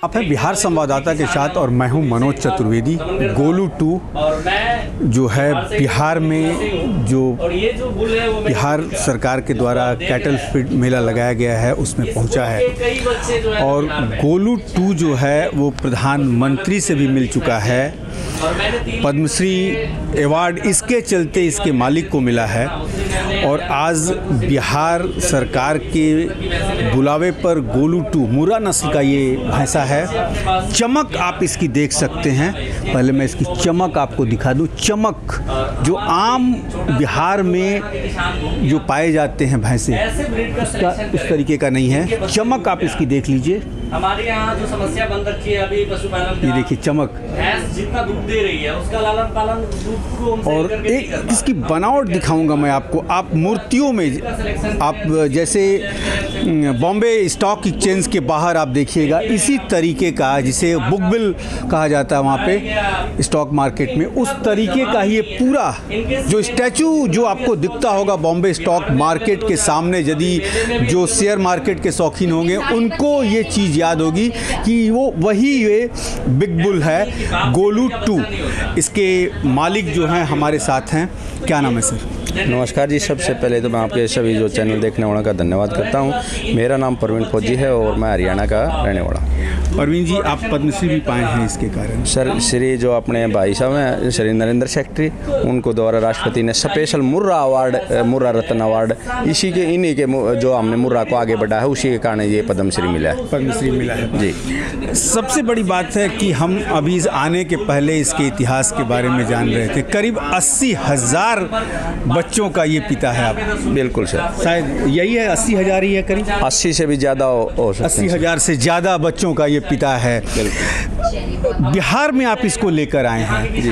आप हैं बिहार संवाददाता के साथ और मैं हूं मनोज चतुर्वेदी। गोलू 2 जो है बिहार में जो बिहार सरकार के द्वारा कैटल फीड मेला लगाया गया है उसमें पहुंचा है और गोलू 2 जो है वो प्रधानमंत्री से भी मिल चुका है। पद्मश्री अवार्ड इसके चलते इसके मालिक को मिला है और आज बिहार सरकार के बुलावे पर गोलू 2 मुर्रा नस्ल का ये भैंसा है। चमक आप इसकी देख सकते हैं। पहले मैं इसकी चमक आपको दिखा दूं। चमक जो आम बिहार में जो पाए जाते हैं भैंसे उसका उस तरीके का नहीं है। चमक आप इसकी देख लीजिए। हमारे यहाँ जो समस्या बन रखी है अभी पशुपालन, ये देखिए चमक, भैंस जितना दूध दे रही है उसका लालन पालन दूध को हमसे और करके एक इसकी बनावट दिखाऊंगा मैं आपको। आप मूर्तियों में आप जैसे बॉम्बे स्टॉक एक्सचेंज के बाहर आप देखिएगा इसी तरीके का, जिसे बुकबिल कहा जाता है वहाँ पे स्टॉक मार्केट में, उस तरीके का ही ये पूरा जो स्टैचू जो आपको दिखता होगा बॉम्बे स्टॉक मार्केट के सामने। यदि जो शेयर मार्केट के शौकीन होंगे उनको ये चीज़ याद होगी कि वो वही ये बिग बुल है गोलू 2। इसके मालिक जो हैं हमारे साथ हैं। क्या नाम है सर? नमस्कार जी। सबसे पहले तो मैं आपके सभी जो चैनल देखने वालों का धन्यवाद करता हूं। मेरा नाम परवीन फौजी है और मैं हरियाणा का रहने वाला हूं। परवीन जी, आप पद्मश्री भी पाए हैं इसके कारण। सर श्री जो अपने भाई साहब हैं श्री नरेंद्र सेक्रेटरी, उनको द्वारा राष्ट्रपति ने स्पेशल मुर्रा अवार्ड, मुर्रा रत्न अवार्ड, इन्हीं के जो हमने मुर्रा को आगे बढ़ा है उसी के कारण ये पद्मश्री मिला है। पद्मश्री मिला है जी। सबसे बड़ी बात है कि हम अभी आने के पहले इसके इतिहास के बारे में जान रहे थे। करीब 80,000 बच्चों का ये पिता है आप। बिल्कुल सर, शायद यही है 80,000 ही है, करीब 80 से भी ज़्यादा हो सकते हैं। 80,000 से ज़्यादा बच्चों का ये पिता है। बिहार में आप इसको लेकर आए हैं जी।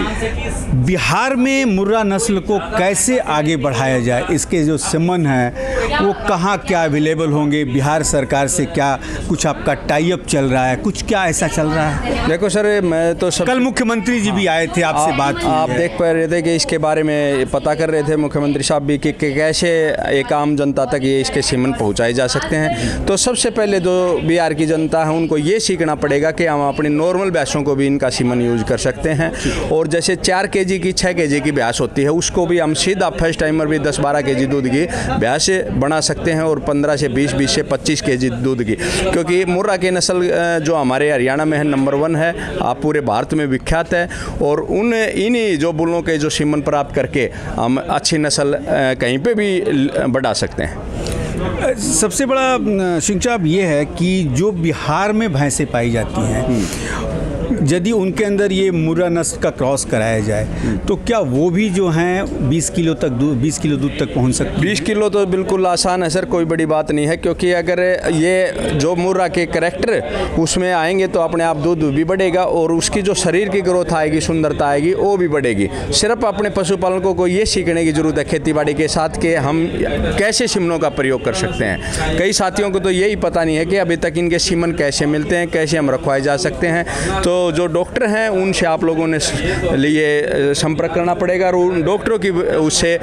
बिहार में मुर्रा नस्ल को कैसे आगे बढ़ाया जाए, इसके जो सिमन हैं वो कहाँ क्या अवेलेबल होंगे, बिहार सरकार से क्या कुछ आपका टाई अप चल रहा है, कुछ क्या ऐसा चल रहा है? देखो सर, मैं तो कल मुख्यमंत्री जी भी आए थे, आपसे बात की आप देख पा रहे थे कि इसके बारे में पता कर रहे थे मुख्यमंत्री साहब भी कि कैसे एक आम जनता तक ये इसके सीमन पहुंचाए जा सकते हैं। तो सबसे पहले जो बिहार की जनता है उनको ये सीखना पड़ेगा कि हम अपनी नॉर्मल भैंसों को भी इनका सीमन यूज कर सकते हैं और जैसे 4 केजी की 6 केजी की भैंस होती है उसको भी हम सीधा फर्स्ट टाइमर भी 10-12 केजी दूध की भैंस बना सकते हैं और 15 से 20 से 25 केजी दूध की, क्योंकि मुर्रा की नस्ल जो हमारे हरियाणा में है नंबर 1 है, आप पूरे भारत में विख्यात है और इन्हीं जो बुलों के जो सीमन प्राप्त करके हम अच्छी नस्ल कहीं पे भी बढ़ा सकते हैं। सबसे बड़ा शिक्षा अब ये है कि जो बिहार में भैंसें पाई जाती हैं यदि उनके अंदर ये मुर्रा नस्ल का क्रॉस कराया जाए तो क्या वो भी जो हैं 20 किलो दूध तक पहुंच सकते हैं? 20 किलो तो बिल्कुल आसान है सर, कोई बड़ी बात नहीं है, क्योंकि अगर ये जो मुर्रा के करैक्टर उसमें आएंगे तो अपने आप दूध भी बढ़ेगा और उसकी जो शरीर की ग्रोथ आएगी, सुंदरता आएगी, वो भी बढ़ेगी। सिर्फ अपने पशुपालकों को ये सीखने की ज़रूरत है खेतीबाड़ी के साथ कि हम कैसे सीमनों का प्रयोग कर सकते हैं। कई साथियों को तो यही पता नहीं है कि अभी तक इनके सीमन कैसे मिलते हैं, कैसे हम रखवाए जा सकते हैं। तो जो डॉक्टर हैं उनसे आप लोगों ने लिए संपर्क करना पड़ेगा और उन डॉक्टरों की उससे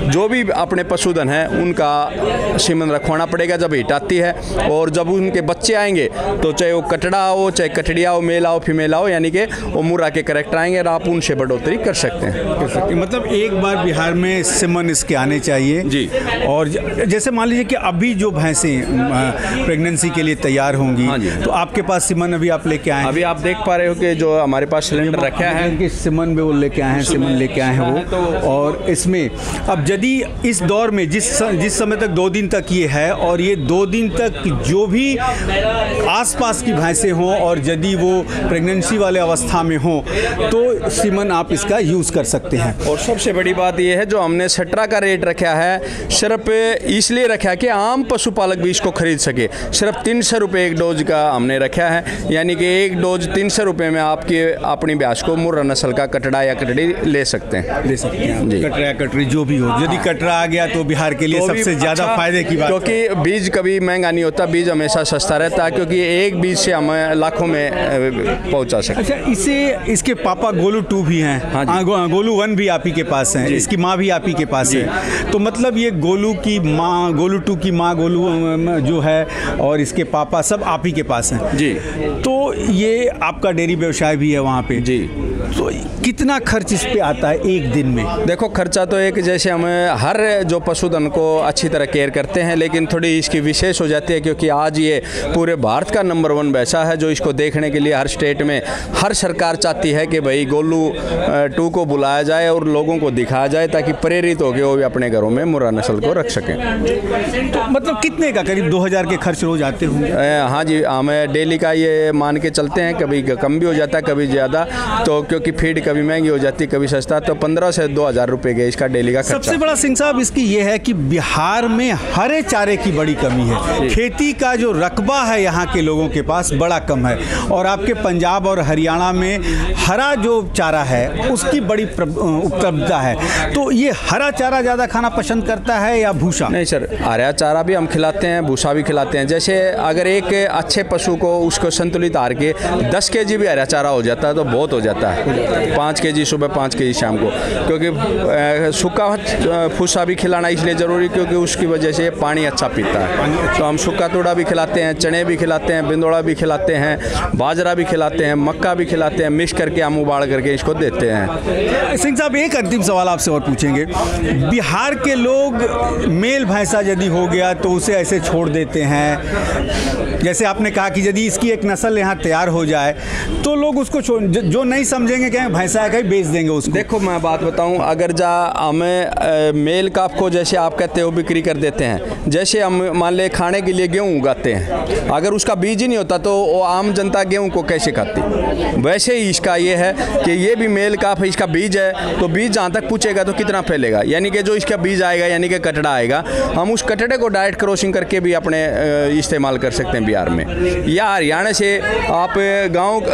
जो भी अपने पशुधन हैं उनका सीमन रखवाना पड़ेगा जब हिट आती है। और जब उनके बच्चे आएंगे तो चाहे वो कटड़ा हो, चाहे कटड़िया हो, मेल हो, फीमेल हो, यानी कि वो मुर्रा के करैक्टर आएंगे और आप उनसे बढ़ोतरी कर सकते हैं। मतलब एक बार बिहार में सीमन इसके आने चाहिए जी। और जैसे मान लीजिए कि अभी जो भैंसें प्रेगनेंसी के लिए तैयार होंगी तो आपके पास सीमन अभी आप लेके आए हैं? अभी आप देख पा रहे हो कि जो हमारे पास सिलेंडर रखा है कि सीमन भी वो लेके आए हैं, सीमन लेके आए हैं वो। और इसमें अब यदि इस दौर में जिस समय तक 2 दिन तक ये है और ये 2 दिन तक जो भी आसपास की भैंसें हों और यदि वो प्रेगनेंसी वाले अवस्था में हों तो सीमन आप इसका यूज़ कर सकते हैं। और सबसे बड़ी बात ये है जो हमने 17 का रेट रखा है सिर्फ इसलिए रखा है कि आम पशुपालक भी इसको खरीद सके। सिर्फ 300 रुपये एक डोज का हमने रखा है, यानी कि एक डोज 300 रुपये समय में आपकी अपनी भैंस को मुर्रा नस्ल का कटड़ा या कटड़ी ले सकते हैं जी। कटरा या कटरी जो भी हो, यदि कटरा आ गया तो बिहार के लिए सबसे ज़्यादा फायदे की बात, क्योंकि बीज कभी महंगा नहीं होता, बीज हमेशा सस्ता रहता है, क्योंकि एक बीज से हमें लाखों में पहुंचा सकते हैं। अच्छा, इसके पापा गोलू 2 भी हैं। हाँ, गोलू 1 भी आप ही के पास है, इसकी माँ भी आप ही के पास है, तो मतलब ये गोलू की माँ, गोलू 2 की माँ गोलू जो है और इसके पापा सब आप ही के पास हैं जी। तो ये आपका डेयरी व्यवसाय भी है वहाँ पे जी। तो कितना खर्च इस पे आता है एक दिन में? देखो, खर्चा तो एक जैसे हम हर जो पशुधन को अच्छी तरह केयर करते हैं, लेकिन थोड़ी इसकी विशेष हो जाती है, क्योंकि आज ये पूरे भारत का नंबर 1 भैंसा है, जो इसको देखने के लिए हर स्टेट में हर सरकार चाहती है कि भाई गोलू 2 को बुलाया जाए और लोगों को दिखाया जाए, ताकि प्रेरित होकर वो भी अपने घरों में मुर्रा नस्ल को रख सकें। तो मतलब कितने का, करीब 2000 के खर्च रोज आते होंगे? हाँ जी, हमें डेली का ये मान के चलते हैं, कभी कम भी हो जाता है, कभी ज़्यादा, तो क्योंकि फीड कभी महंगी हो जाती है, कभी सस्ता, तो 15 से 2000 रुपये के इसका डेली का खर्चा। सबसे बड़ा सिंह साहब इसकी ये है कि बिहार में हरे चारे की बड़ी कमी है, खेती का जो रकबा है यहाँ के लोगों के पास बड़ा कम है, और आपके पंजाब और हरियाणा में हरा जो चारा है उसकी बड़ी उपलब्धता है, तो ये हरा चारा ज़्यादा खाना पसंद करता है या भूसा? नहीं सर, हरा चारा भी हम खिलाते हैं, भूसा भी खिलाते हैं। जैसे अगर एक अच्छे पशु को उसको संतुलित आहार के 10 kg भी हरा चारा हो जाता है तो बहुत हो जाता है, 5 kg सुबह 5 kg शाम को, क्योंकि सूखा भूसा भी खिलाना इसलिए ज़रूरी क्योंकि उसकी वजह से पानी अच्छा पीता है। तो हम सूखा तोड़ा भी खिलाते हैं, चने भी खिलाते हैं, बिंदोड़ा भी खिलाते हैं, बाजरा भी खिलाते हैं, मक्का भी खिलाते हैं, मिक्स करके हम उबाल करके इसको देते हैं। सिंह साहब, एक अंतिम सवाल आपसे और पूछेंगे, बिहार के लोग मेल भैंसा यदि हो गया तो उसे ऐसे छोड़ देते हैं, जैसे आपने कहा कि यदि इसकी एक नस्ल यहाँ तैयार हो जाए तो लोग उसको जो नहीं समझेंगे कि भैंसा है, कहीं बेच देंगे उसको। देखो, मैं बात बताऊं, अगर हमें मेल काफ को जैसे आप कहते हो बिक्री कर देते हैं, जैसे हम मान ले खाने के लिए गेहूँ उगाते हैं, अगर उसका बीज ही नहीं होता तो वो आम जनता गेहूँ को कैसे खाती, वैसे ही इसका ये है कि ये भी मेल काफ है, इसका बीज है, तो बीज जहाँ तक पूछेगा तो कितना फैलेगा, यानी कि जो इसका बीज आएगा यानी कि कटड़ा आएगा, हम उस कटड़े को डायरेक्ट क्रॉसिंग करके भी अपने इस्तेमाल कर सकते हैं बिहार में। या हरियाणा से आप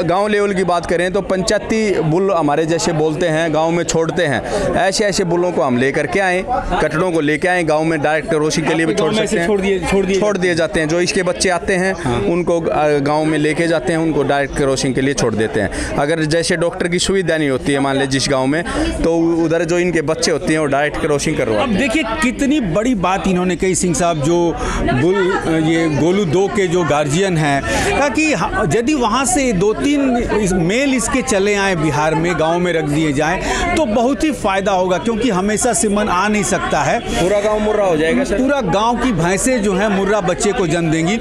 गांव लेवल की बात करें तो पंचायती बुल हमारे जैसे बोलते हैं, गांव में छोड़ते हैं, ऐसे ऐसे बुलों को हम लेकर के आए, कटड़ों को लेके आए, गांव में डायरेक्ट क्रॉसिंग के लिए भी छोड़ सकते हैं, छोड़ दिए जाते हैं। जो इसके बच्चे आते हैं उनको गाँव में लेके जाते हैं, उनको डायरेक्ट क्रॉसिंग के लिए छोड़ देते हैं। अगर जैसे डॉक्टर की सुविधा नहीं होती है मान ले जिस गाँव में, तो उधर जो इनके बच्चे होते हैं वो डायरेक्ट क्रॉसिंग करवाते हैं। अब देखिए कितनी बड़ी बात इन्होंने कही सिंह साहब, जो ये गोलू 2 के जो गार्जियन हैं, कहा कि यदि वहाँ से 2-3 मेल इसके चले आए बिहार में, गांव में रख दिए जाएं तो बहुत ही फायदा होगा, क्योंकि हमेशा सिमन आ नहीं सकता है, पूरा गांव मुर्रा हो जाएगा सर। पूरा गांव की भैंसें जो हैं मुर्रा बच्चे को जन्म देंगी।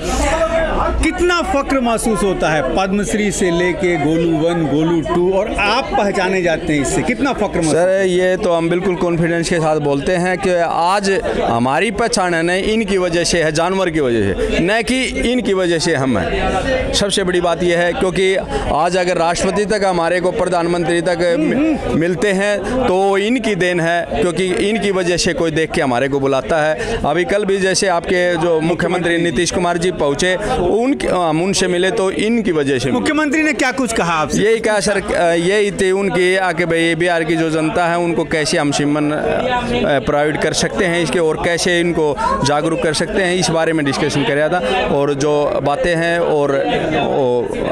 कितना फक्र महसूस होता है, पद्मश्री से लेके गोलू 1, गोलू 2, और आप पहचाने जाते हैं इससे, कितना फक्र महसूस? सर, ये तो हम बिल्कुल कॉन्फिडेंस के साथ बोलते हैं कि आज हमारी पहचान है नहीं इनकी वजह से है, जानवर की वजह से, न कि इनकी वजह से हम हैं। सबसे बड़ी बात यह है, क्योंकि आज अगर राष्ट्रपति तक हमारे को, प्रधानमंत्री तक मिलते हैं तो इनकी देन है, क्योंकि इनकी वजह से कोई देख के हमारे को बुलाता है। अभी कल भी जैसे आपके जो मुख्यमंत्री नीतीश कुमार जी पहुँचे, हम उनसे मिले तो इनकी वजह से। मुख्यमंत्री ने क्या कुछ कहा आपसे? यही कहा सर, यही थी उनकी आके भाई बिहार की जो जनता है उनको कैसे हम सिमन प्रोवाइड कर सकते हैं इसके, और कैसे इनको जागरूक कर सकते हैं, इस बारे में डिस्कशन कराया था। और जो बातें हैं और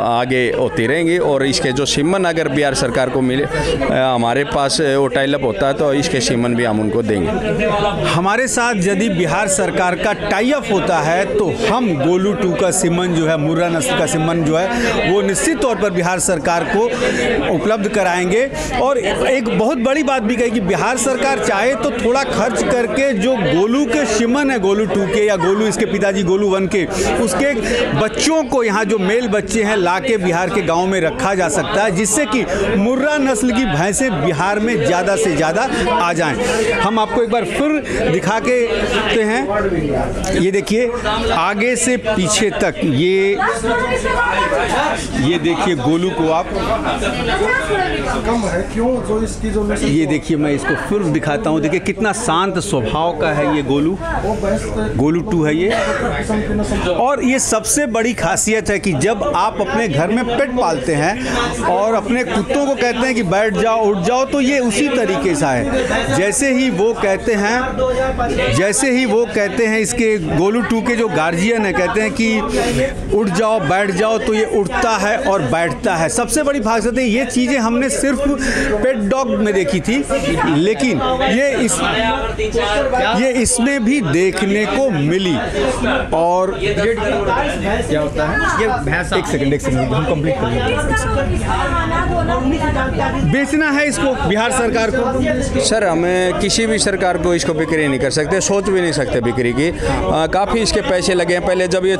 आगे होती रहेंगी, और इसके जो सिमन अगर बिहार सरकार को मिले, हमारे पास वो टाइल अप होता है तो इसके सिमन भी हम उनको देंगे। हमारे साथ यदि बिहार सरकार का टाई अप होता है तो हम गोलू 2 का सिमन जो है, मुर्रा नस्ल का सिमन जो है, वो निश्चित तौर पर बिहार सरकार को उपलब्ध कराएंगे। और एक बहुत बड़ी बात भी कही कि बिहार सरकार चाहे तो थोड़ा खर्च करके जो गोलू के सिमन है, गोलू 2 के या गोलू इसके पिताजी गोलू 1 के, उसके बच्चों को यहाँ जो मेल बच्चे हैं ला के बिहार के गाँव में रखा जा सकता है, जिससे कि मुर्रा नस्ल की भैंसें बिहार में ज़्यादा से ज़्यादा आ जाएं। हम आपको एक बार फिर दिखा के हैं, ये देखिए आगे से पीछे तक तक ये देखिए गोलू को आप, ये देखिए मैं इसको फिर दिखाता हूँ। देखिए कितना शांत स्वभाव का है ये गोलू 2 है ये। और ये सबसे बड़ी खासियत है कि जब आप अपने घर में पेट पालते हैं और अपने कुत्तों को कहते हैं कि बैठ जाओ उठ जाओ, तो ये उसी तरीके से है। जैसे ही वो कहते हैं इसके गोलू 2 के जो गार्जियन है कहते हैं कि उठ जाओ बैठ जाओ, तो ये उठता है और बैठता है। सबसे बड़ी खासियत है, ये चीज़ें हमने सिर्फ पेट डॉग में देखी थी, लेकिन ये इसमें भी देखने को मिली। और क्या होता है ये भैंस, एक सेकंड हम कंप्लीट कर लेंगे। बेचना है इसको बिहार सरकार को। सर हमें किसी भी सरकार को इसको बिक्री नहीं कर सकते, सोच भी नहीं सकते बिक्री की। काफ़ी इसके पैसे लगे हैं। पहले जब ये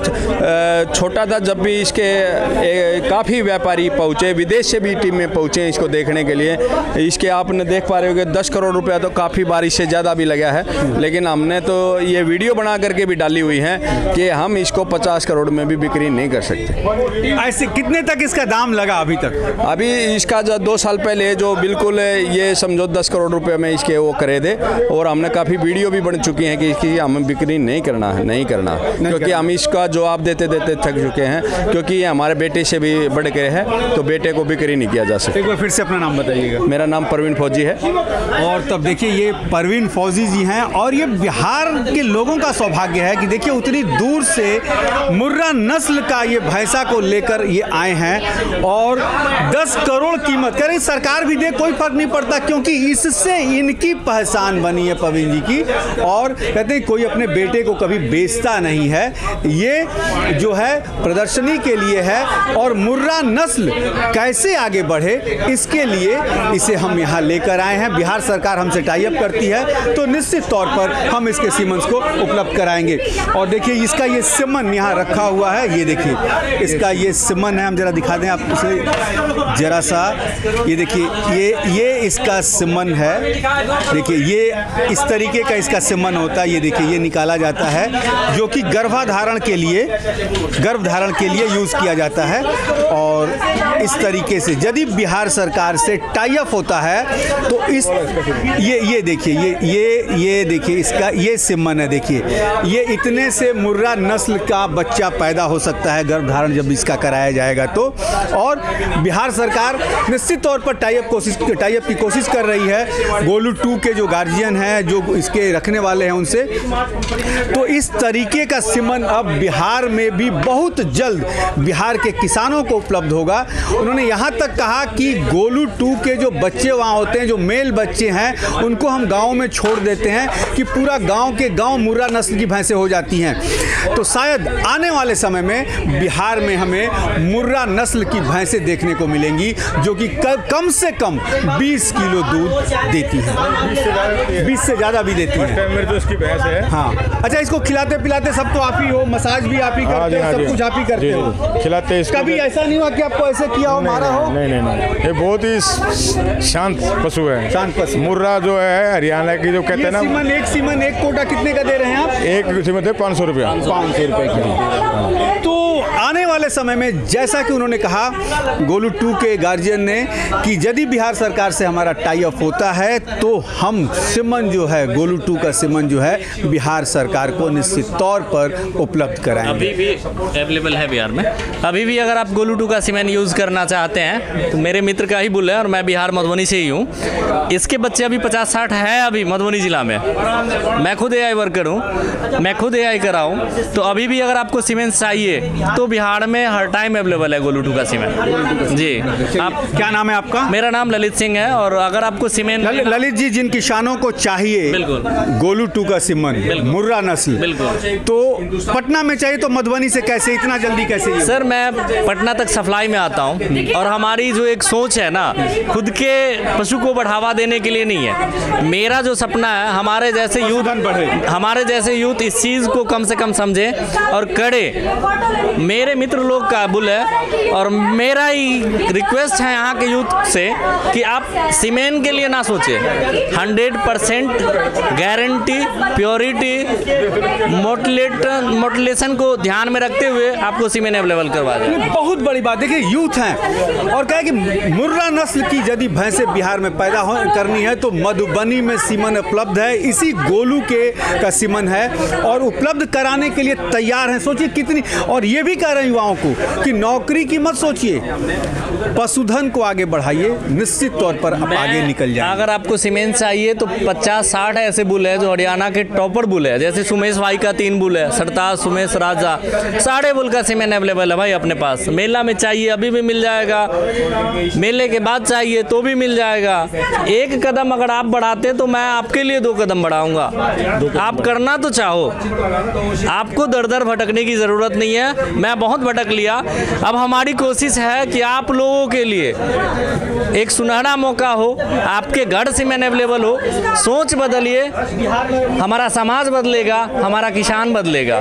छोटा था, जब भी इसके काफ़ी व्यापारी पहुँचे, विदेश से भी टीम में पहुँचे इसको देखने के लिए। इसके आपने देख पा रहे हो कि 10 करोड़ रुपया तो काफ़ी बारिश से ज़्यादा भी लगा है, लेकिन हमने तो ये वीडियो बना करके भी डाली हुई है कि हम इसको 50 करोड़ में भी बिक्री नहीं कर सकते। ऐसे कितने तक इसका दाम लगा अभी तक? अभी इसका जो 2 साल पहले जो बिल्कुल ये समझो 10 करोड़ रुपए में इसके वो करे थे, और हमने काफ़ी वीडियो भी बन चुकी हैं कि इसकी हमें बिक्री नहीं करना, क्योंकि हम इसका जवाब देते देते थक चुके हैं, क्योंकि ये हमारे बेटे से भी बढ़ के है, तो बेटे को बिक्री नहीं किया जा सकता। एक बार फिर से अपना नाम बताइएगा। मेरा नाम परवीन फौजी है। और तब देखिए ये परवीन फौजी जी हैं, और ये बिहार के लोगों का सौभाग्य है कि देखिए उतनी दूर से मुर्रा नस्ल का ये भैंसा को लेकर ये आए हैं, और 10 करोड़ कीमत करें सरकार भी दे कोई फर्क नहीं पड़ता, क्योंकि इससे इनकी पहचान बनी है परवीन जी की। और कहते हैं कोई अपने बेटे को कभी बेचता नहीं है, ये जो है प्रदर्शनी के लिए है, और मुर्रा नस्ल कैसे आगे बढ़े इसके लिए इसे हम यहाँ लेकर आए हैं। बिहार सरकार हमसे टाई अप करती है तो निश्चित तौर पर हम इसके सीमंस को उपलब्ध कराएंगे। और देखिए इसका ये सिमन यहाँ रखा हुआ है, ये देखिए इसका ये सिमन है, हम जरा दिखा दें आप उसे जरा सा। ये देखिए ये इसका सिमन है, देखिए ये इस तरीके का इसका सिमन होता है। ये देखिए ये निकाला जाता है, जो कि गर्भधारण के लिए यूज़ किया जाता है। और इस तरीके से यदि बिहार सरकार से टाई अप होता है तो इस ये देखिए ये देखिए इसका ये सिमन है। देखिए ये इतने से मुर्रा नस्ल का बच्चा पैदा हो सकता है गर्भधारण जब इसका कराया जाएगा तो। और बिहार सरकार निश्चित तौर पर टाई अप की कोशिश कर रही है गोलू 2 के जो गार्जियन हैं, जो इसके रखने वाले हैं उनसे। तो इस तरीके का सिमन अब बिहार में भी बहुत जल्द बिहार के किसानों को उपलब्ध होगा। उन्होंने यहाँ तक कहा कि गोलू 2 के जो बच्चे वहाँ होते हैं, जो मेल बच्चे हैं, उनको हम गांव में छोड़ देते हैं कि पूरा गांव के गांव मुर्रा नस्ल की भैंसें हो जाती हैं। तो शायद आने वाले समय में बिहार में हमें मुर्रा नस्ल की भैंसें देखने को मिलेंगी, जो कि कम से कम 20 किलो दूध देती हैं, 20 से ज़्यादा भी देती हैं। मेरे दोस्त की भैंस है। हाँ, अच्छा, इसको खिलाते पिलाते सब तो आप ही हो, मसाज भी आप ही करते हो, सब कुछ आप ही करते हो, खिलाते इसको। कभी ऐसा नहीं हुआ कि आपको ऐसे किया हो, मारा हो? नहीं, ये बहुत ही शांत पशु है। शांत पशु। मुर्रा जो है हरियाणा की जो कहते हैं ना, सीमन एक कोटा कितने का दे रहे हैं आप? एक सीमन है 500 रुपया। 500 रुपये की। तो आने वाले समय में जैसा कि उन्होंने कहा गोलू 2 के गार्जियन ने कि यदि बिहार सरकार से हमारा टाई अप होता है तो हम सिमन जो है गोलू 2 का सिमन जो है बिहार सरकार को निश्चित तौर पर उपलब्ध कराएंगे। अभी भी अवेलेबल है बिहार में। अभी भी अगर आप गोलू 2 का सीमेंट यूज़ करना चाहते हैं तो मेरे मित्र का ही बुल है, और मैं बिहार मधुबनी से ही हूँ। इसके बच्चे अभी 50-60 है अभी मधुबनी जिला में। मैं खुद AI वर्कर हूँ, मैं खुद AI कराऊँ। तो अभी भी अगर आपको सीमेंट चाहिए तो बिहार में हर टाइम अवेलेबल है गोलू 2 का सीमेंट। जी, आप क्या नाम है आपका? मेरा नाम ललित सिंह है। और अगर आपको सीमेंट ललित जी, जिन किसानों को चाहिए बिल्कुल गोलू 2 का सीमेंट मुर्रा नस्ल, बिल्कुल, तो पटना में चाहिए तो मधुबनी से कैसे, इतना जल्दी कैसे? सर मैं पटना तक सप्लाई में आता हूँ, और हमारी जो एक सोच है ना, खुद के पशु को बढ़ावा देने के लिए नहीं है। मेरा जो सपना है हमारे जैसे यूथ इस चीज़ को कम से कम समझे और करे। मेरे मित्र लोग काबुल है और मेरा ही रिक्वेस्ट है यहाँ के यूथ से कि आप सीमेंट के लिए ना सोचें। 100% गारंटी, प्योरिटी, मोटिलेशन को ध्यान में रखते हुए आपको सीमेंट अवेलेबल करवा दें। बहुत बड़ी बात, देखिए यूथ हैं और कहे कि मुर्रा नस्ल की यदि भैंसें बिहार में पैदा करनी है तो मधुबनी में सीमन उपलब्ध है, इसी गोलू का सीमन है और उपलब्ध कराने के लिए तैयार हैं। सोचिए कितनी, और ये भी कह रहे हैं युवाओं को कि नौकरी की मत सोचिए, पशुधन को आगे बढ़ाइए, निश्चित तौर पर आप आगे निकल जाएंगे। अगर आपको सीमेंट चाहिए तो 50-60 ऐसे बुल है जो हरियाणा के टॉपर बुल है, जैसे सुमेश भाई का 3 बुल है, सरताज, सुमेश, राजा, 6.5 बुल का सीमेंट अवेलेबल है भाई अपने पास। मेला में चाहिए अभी भी मिल जाएगा, मेले के बाद चाहिए तो भी मिल जाएगा। एक कदम अगर आप बढ़ाते तो मैं आपके लिए 2 कदम बढ़ाऊंगा। आप करना तो चाहो, आपको दर दर भटकने की ज़रूरत नहीं है। मैं बहुत भटक लिया, अब हमारी कोशिश है कि आप लोगों के लिए एक सुनहरा मौका हो, आपके घर सीमेंट अवेलेबल हो। सोच बदलिए, हमारा समाज बदलेगा, हमारा किसान बदलेगा।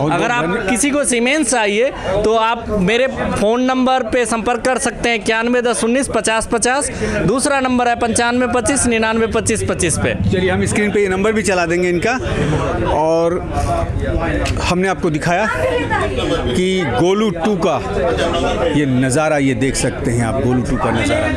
अगर आप किसी को सीमेंट चाहिए तो आप मेरे फ़ोन नंबर पे संपर्क कर सकते हैं 9110195050। दूसरा नंबर है 9525992525 पे। चलिए हम स्क्रीन पे ये नंबर भी चला देंगे इनका। और हमने आपको दिखाया कि गोलू 2 का ये नज़ारा, ये देख सकते हैं आप गोलू 2 का नज़ारा।